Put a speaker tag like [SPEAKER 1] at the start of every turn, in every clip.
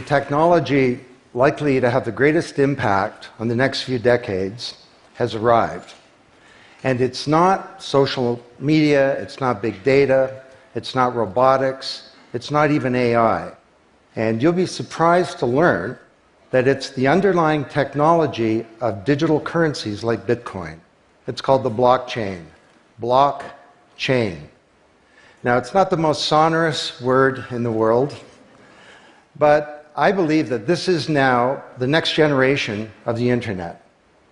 [SPEAKER 1] the technology likely to have the greatest impact on the next few decades has arrived. And it's not social media, it's not big data, it's not robotics, it's not even AI. And you'll be surprised to learn that it's the underlying technology of digital currencies like Bitcoin. It's called the blockchain. Blockchain. Now, it's not the most sonorous word in the world, but I believe that this is now the next generation of the internet,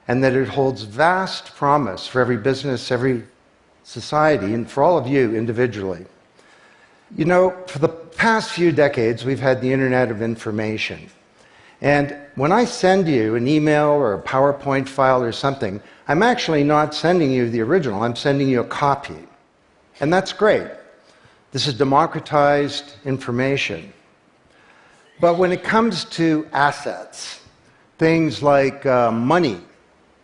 [SPEAKER 1] and that it holds vast promise for every business, every society, and for all of you individually. You know, for the past few decades, we've had the Internet of Information. And when I send you an email or a PowerPoint file or something, I'm actually not sending you the original, I'm sending you a copy. And that's great. This is democratized information. But when it comes to assets, things like money,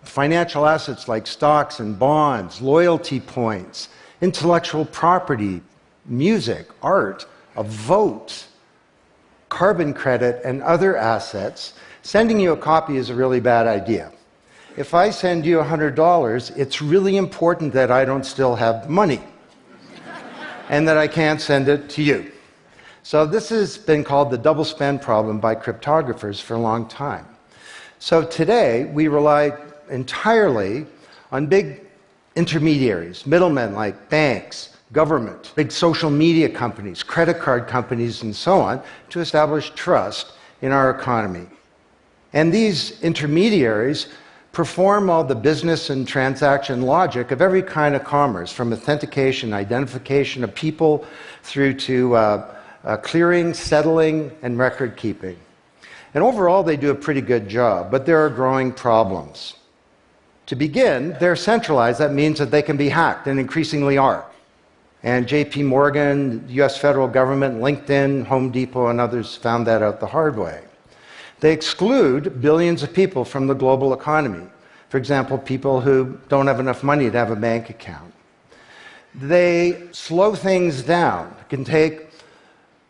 [SPEAKER 1] financial assets like stocks and bonds, loyalty points, intellectual property, music, art, a vote, carbon credit, and other assets, sending you a copy is a really bad idea. If I send you $100, it's really important that I don't still have money and that I can't send it to you. So this has been called the double spend problem by cryptographers for a long time. So today, we rely entirely on big intermediaries, middlemen like banks, government, big social media companies, credit card companies, and so on, to establish trust in our economy. And these intermediaries perform all the business and transaction logic of every kind of commerce, from authentication, identification of people, through to clearing, settling, and record keeping. And overall, they do a pretty good job, but there are growing problems. To begin, they're centralized. That means that they can be hacked, and increasingly are. And JP Morgan, the US federal government, LinkedIn, Home Depot, and others found that out the hard way. They exclude billions of people from the global economy. For example, people who don't have enough money to have a bank account. They slow things down. It can take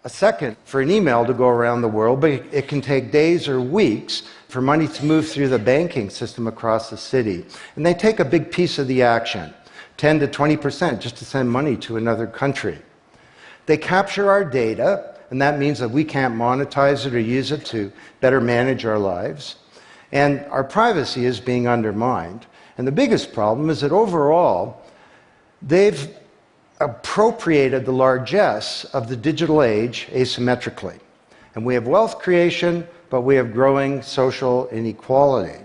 [SPEAKER 1] a second for an email to go around the world, but it can take days or weeks for money to move through the banking system across the city. And they take a big piece of the action, 10 to 20%, just to send money to another country. They capture our data, and that means that we can't monetize it or use it to better manage our lives. And our privacy is being undermined. And the biggest problem is that overall, they've appropriated the largesse of the digital age asymmetrically. And we have wealth creation, but we have growing social inequality.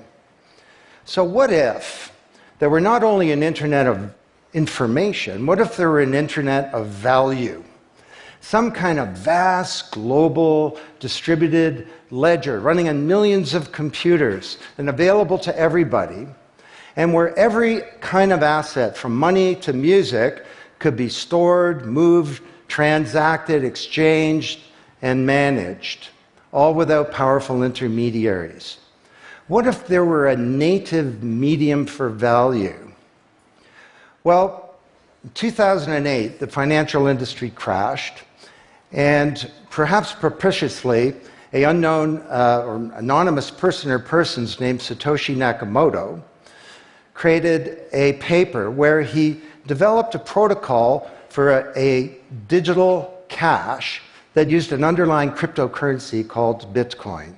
[SPEAKER 1] So what if there were not only an internet of information, what if there were an internet of value? Some kind of vast, global, distributed ledger running on millions of computers and available to everybody, and where every kind of asset, from money to music, could be stored, moved, transacted, exchanged, and managed, all without powerful intermediaries. What if there were a native medium for value? Well, in 2008, the financial industry crashed, and perhaps propitiously, an unknown or anonymous person or persons named Satoshi Nakamoto created a paper where he developed a protocol for a digital cash that used an underlying cryptocurrency called Bitcoin.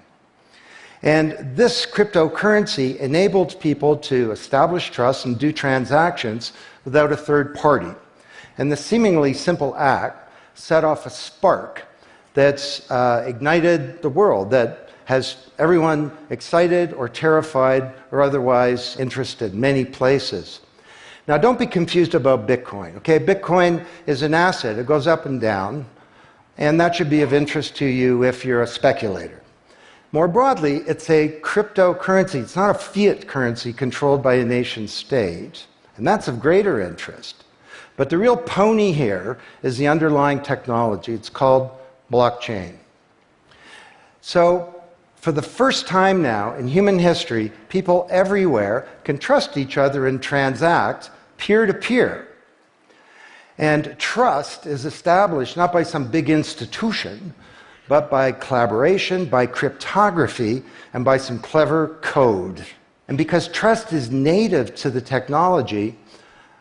[SPEAKER 1] And this cryptocurrency enabled people to establish trust and do transactions without a third party. And the seemingly simple act set off a spark that's ignited the world, that has everyone excited or terrified or otherwise interested in many places. Now, don't be confused about Bitcoin, okay? Bitcoin is an asset. It goes up and down, and that should be of interest to you if you're a speculator. More broadly, it's a cryptocurrency. It's not a fiat currency controlled by a nation state, and that's of greater interest. But the real pony here is the underlying technology. It's called blockchain. So, for the first time now in human history, people everywhere can trust each other and transact peer-to-peer. And trust is established not by some big institution, but by collaboration, by cryptography, and by some clever code. And because trust is native to the technology,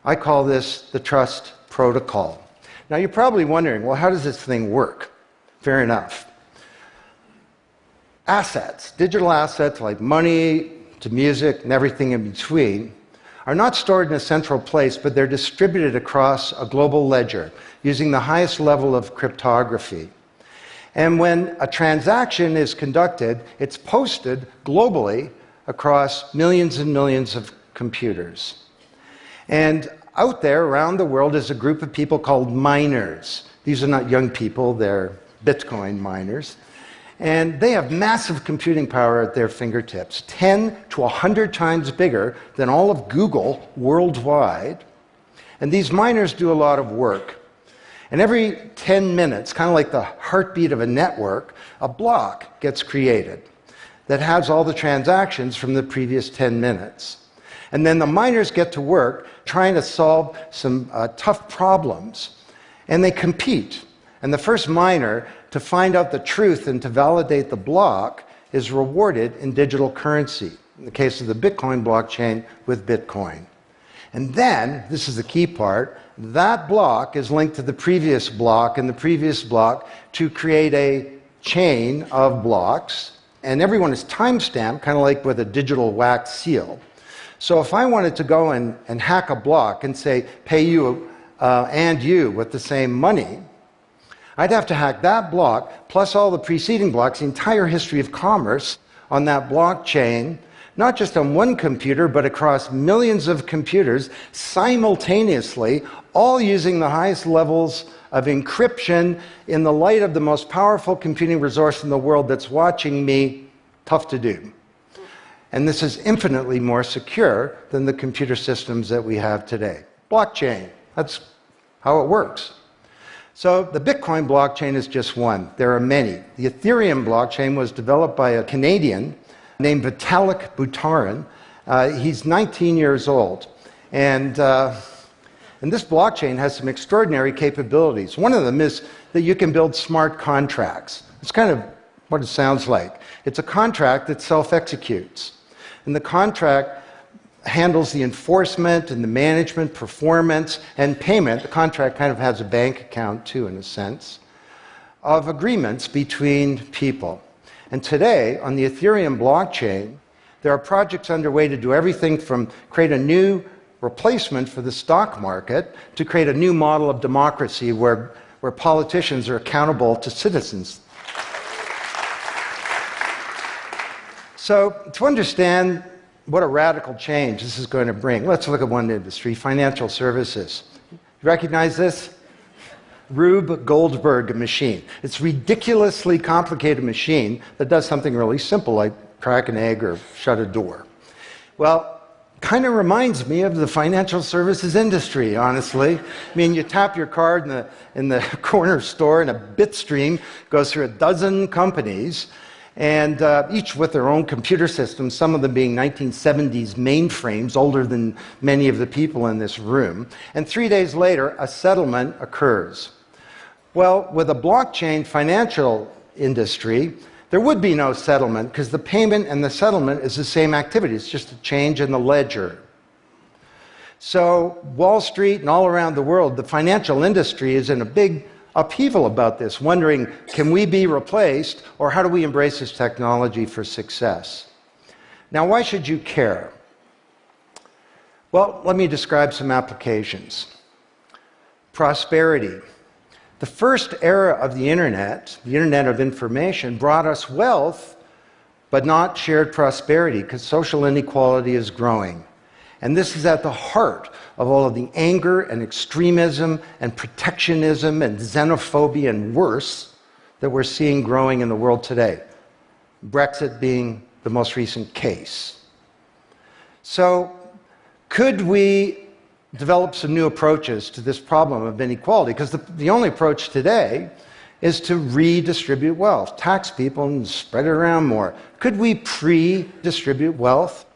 [SPEAKER 1] I call this the trust protocol. Now you're probably wondering, well, how does this thing work? Fair enough. Assets, digital assets like money to music and everything in between, are not stored in a central place, but they're distributed across a global ledger using the highest level of cryptography. And when a transaction is conducted, it's posted globally across millions and millions of computers. And out there around the world is a group of people called miners. These are not young people, they're Bitcoin miners. And they have massive computing power at their fingertips, 10 to 100 times bigger than all of Google worldwide. And these miners do a lot of work. And every 10 minutes, kind of like the heartbeat of a network, a block gets created that has all the transactions from the previous 10 minutes. And then the miners get to work trying to solve some tough problems. And they compete. And the first miner to find out the truth and to validate the block is rewarded in digital currency. In the case of the Bitcoin blockchain, with Bitcoin. And then, this is the key part, that block is linked to the previous block and the previous block to create a chain of blocks. And everyone is time-stamped, kind of like with a digital wax seal. So if I wanted to go and hack a block and say, pay you and you with the same money, I'd have to hack that block, plus all the preceding blocks, the entire history of commerce on that blockchain, not just on one computer, but across millions of computers simultaneously, all using the highest levels of encryption in the light of the most powerful computing resource in the world that's watching me. Tough to do. And this is infinitely more secure than the computer systems that we have today. Blockchain, that's how it works. So the Bitcoin blockchain is just one. There are many. The Ethereum blockchain was developed by a Canadian named Vitalik Buterin. He's 19 years old. And this blockchain has some extraordinary capabilities. One of them is that you can build smart contracts. It's kind of what it sounds like. It's a contract that self-executes. And the contract handles the enforcement and the management, performance, and payment. The contract kind of has a bank account, too, in a sense, of agreements between people. And today, on the Ethereum blockchain, there are projects underway to do everything from create a new replacement for the stock market to create a new model of democracy where politicians are accountable to citizens. So, to understand what a radical change this is going to bring, let's look at one industry, financial services. You recognize this? Rube Goldberg machine. It's a ridiculously complicated machine that does something really simple, like crack an egg or shut a door. Well, kind of reminds me of the financial services industry, honestly. I mean, you tap your card in the corner store, and a bit stream goes through a dozen companies, and each with their own computer systems, some of them being 1970s mainframes, older than many of the people in this room. And 3 days later, a settlement occurs. Well, with a blockchain financial industry, there would be no settlement because the payment and the settlement is the same activity. It's just a change in the ledger. So Wall Street and all around the world, the financial industry is in a big upheaval about this, wondering, can we be replaced, or how do we embrace this technology for success? Now, why should you care? Well, let me describe some applications. Prosperity. The first era of the Internet of information, brought us wealth, but not shared prosperity, because social inequality is growing. And this is at the heart of all of the anger and extremism and protectionism and xenophobia and worse that we're seeing growing in the world today. Brexit being the most recent case. So, could we develop some new approaches to this problem of inequality? Because the only approach today is to redistribute wealth, tax people and spread it around more. Could we pre-distribute wealth?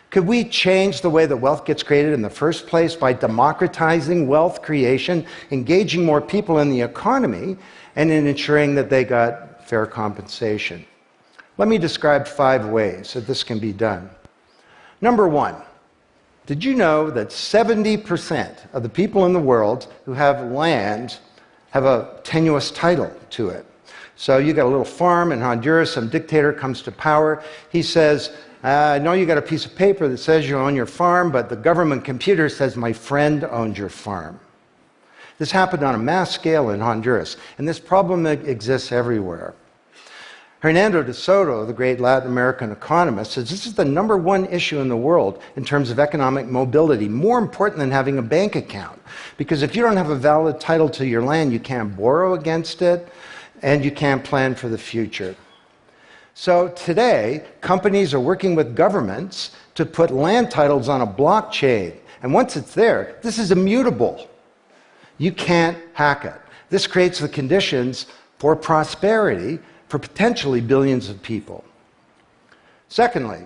[SPEAKER 1] Could we change the way that wealth gets created in the first place by democratizing wealth creation, engaging more people in the economy, and in ensuring that they got fair compensation. Let me describe 5 ways that this can be done. Number 1, did you know that 70% of the people in the world who have land have a tenuous title to it? So you got a little farm in Honduras, some dictator comes to power. He says, I know you got a piece of paper that says you own your farm, but the government computer says my friend owns your farm. This happened on a mass scale in Honduras, and this problem exists everywhere. Hernando de Soto, the great Latin American economist, says this is the #1 issue in the world in terms of economic mobility, more important than having a bank account. Because if you don't have a valid title to your land, you can't borrow against it, and you can't plan for the future. So today, companies are working with governments to put land titles on a blockchain. And once it's there, this is immutable. You can't hack it. This creates the conditions for prosperity for potentially billions of people. Secondly,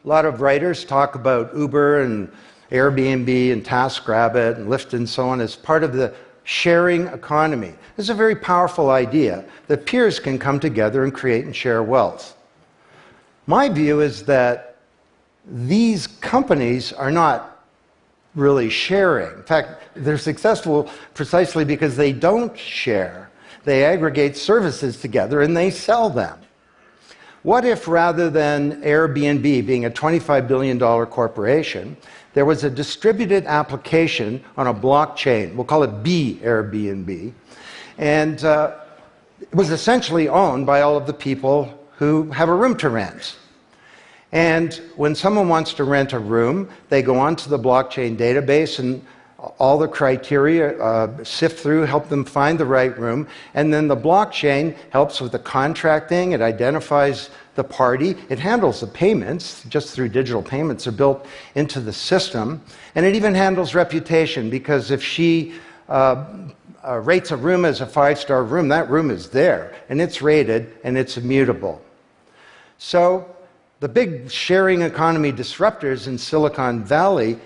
[SPEAKER 1] a lot of writers talk about Uber and Airbnb and TaskRabbit and Lyft and so on as part of the sharing economy. This is a very powerful idea that peers can come together and create and share wealth. My view is that these companies are not really sharing. In fact, they're successful precisely because they don't share. They aggregate services together and they sell them. What if rather than Airbnb being a $25 billion corporation, there was a distributed application on a blockchain, we'll call it B Airbnb, and it was essentially owned by all of the people who have a room to rent. And when someone wants to rent a room, they go onto the blockchain database and all the criteria sift through, help them find the right room, and then the blockchain helps with the contracting, it identifies the party, it handles the payments, just through digital payments are built into the system, and it even handles reputation, because if she rates a room as a 5-star room, that room is there, and it's rated, and it's immutable. So the big sharing economy disruptors in Silicon Valley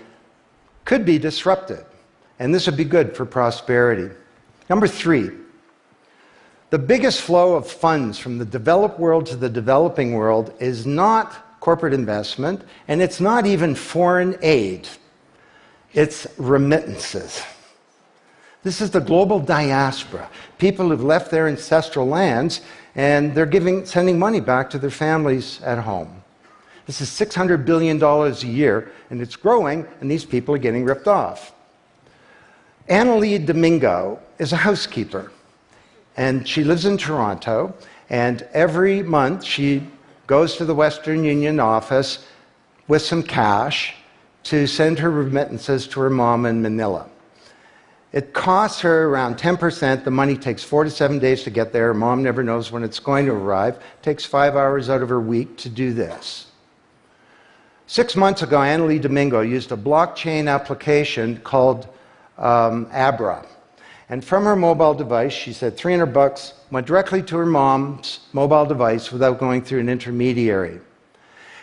[SPEAKER 1] could be disrupted, and this would be good for prosperity. Number 3, the biggest flow of funds from the developed world to the developing world is not corporate investment, and it's not even foreign aid. It's remittances. This is the global diaspora, people who've left their ancestral lands, and they're sending money back to their families at home. This is $600 billion a year, and it's growing, and these people are getting ripped off. Annalie Domingo is a housekeeper, and she lives in Toronto, and every month she goes to the Western Union office with some cash to send her remittances to her mom in Manila. It costs her around 10%. The money takes 4 to 7 days to get there. Her mom never knows when it's going to arrive. It takes 5 hours out of her week to do this. 6 months ago, Annalie Domingo used a blockchain application called Abra. And from her mobile device, she said $300 went directly to her mom's mobile device without going through an intermediary.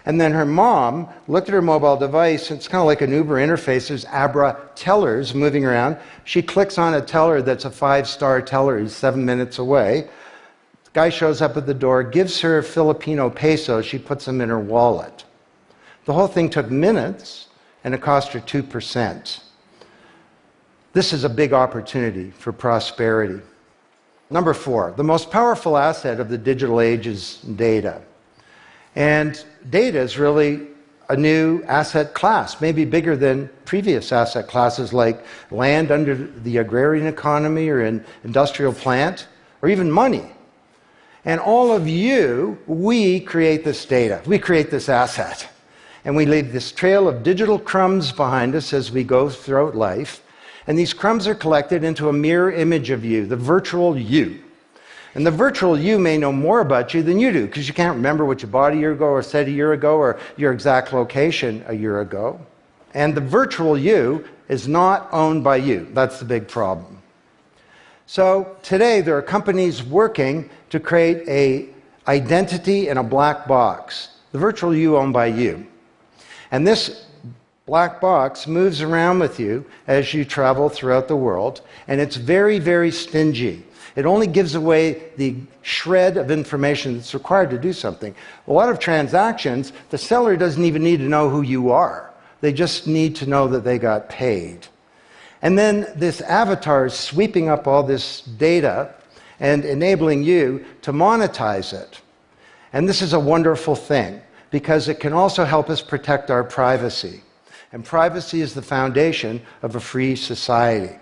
[SPEAKER 1] And then her mom looked at her mobile device, it's kind of like an Uber interface, there's Abra tellers moving around. She clicks on a teller that's a 5-star teller, he's 7 minutes away. The guy shows up at the door, gives her Filipino pesos, she puts them in her wallet. The whole thing took minutes, and it cost her 2%. This is a big opportunity for prosperity. Number 4, the most powerful asset of the digital age is data. And data is really a new asset class, maybe bigger than previous asset classes like land under the agrarian economy or an industrial plant, or even money. And all of you, we create this data, we create this asset. And we leave this trail of digital crumbs behind us as we go throughout life. And these crumbs are collected into a mirror image of you, the virtual you. And the virtual you may know more about you than you do, because you can't remember what you bought a year ago or said a year ago or your exact location a year ago. And the virtual you is not owned by you. That's the big problem. So today there are companies working to create an identity in a black box. The virtual you owned by you. And this black box moves around with you as you travel throughout the world, and it's very, very stingy. It only gives away the shred of information that's required to do something. A lot of transactions, the seller doesn't even need to know who you are. They just need to know that they got paid. And then this avatar is sweeping up all this data and enabling you to monetize it. And this is a wonderful thing, because it can also help us protect our privacy. And privacy is the foundation of a free society.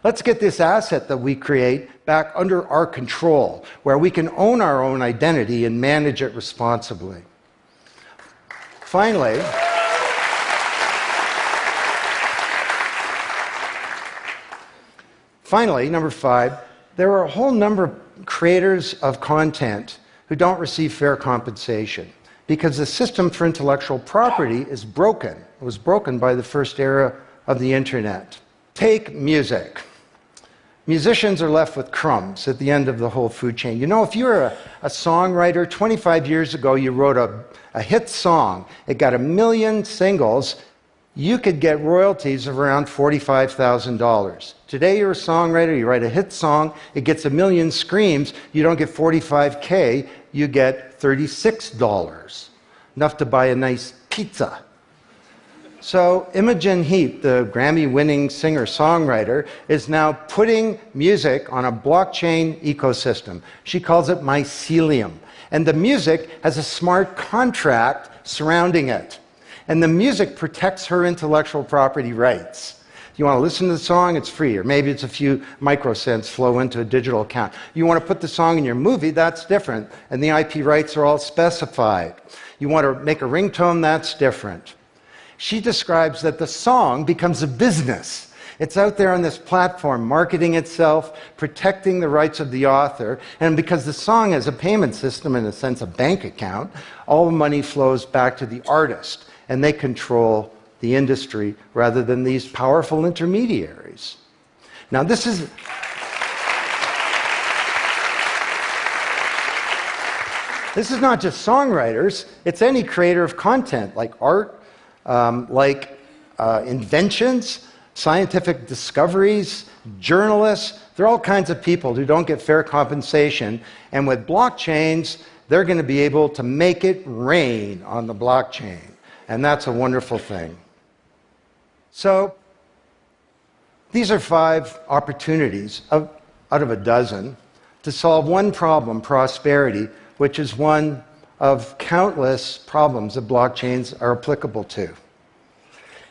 [SPEAKER 1] Let's get this asset that we create back under our control, where we can own our own identity and manage it responsibly. Finally, number 5, there are a whole number of creators of content who don't receive fair compensation because the system for intellectual property is broken. It was broken by the first era of the internet. Take music. Musicians are left with crumbs at the end of the whole food chain. You know, if you're a songwriter, 25 years ago you wrote a hit song, it got 1 million singles, you could get royalties of around $45,000. Today you're a songwriter, you write a hit song, it gets 1 million screams, you don't get $45K, you get $36. Enough to buy a nice pizza. So Imogen Heap, the Grammy-winning singer-songwriter, is now putting music on a blockchain ecosystem. She calls it mycelium. And the music has a smart contract surrounding it. And the music protects her intellectual property rights. You want to listen to the song, it's free, or maybe it's a few microcents flow into a digital account. You want to put the song in your movie, that's different, and the IP rights are all specified. You want to make a ringtone, that's different. She describes that the song becomes a business. It's out there on this platform, marketing itself, protecting the rights of the author, and because the song has a payment system, in a sense a bank account, all the money flows back to the artist, and they control the industry rather than these powerful intermediaries. Now this is not just songwriters, it's any creator of content, like art, inventions, scientific discoveries, journalists. There are all kinds of people who don't get fair compensation, and with blockchains, they're going to be able to make it rain on the blockchain, and that's a wonderful thing. So these are 5 opportunities out of a dozen to solve one problem, prosperity, which is one of countless problems that blockchains are applicable to.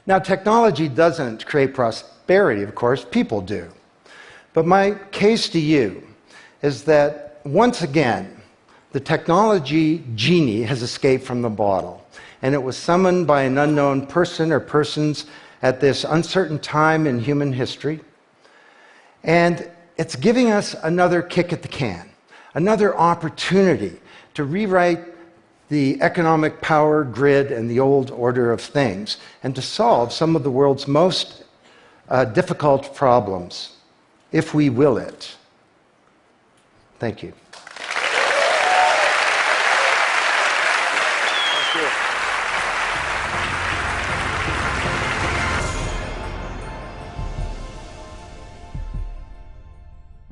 [SPEAKER 1] Now, technology doesn't create prosperity, of course, people do. But my case to you is that, once again, the technology genie has escaped from the bottle, and it was summoned by an unknown person or persons at this uncertain time in human history, and it's giving us another kick at the can, another opportunity to rewrite the economic power grid and the old order of things, and to solve some of the world's most difficult problems, if we will it. Thank you.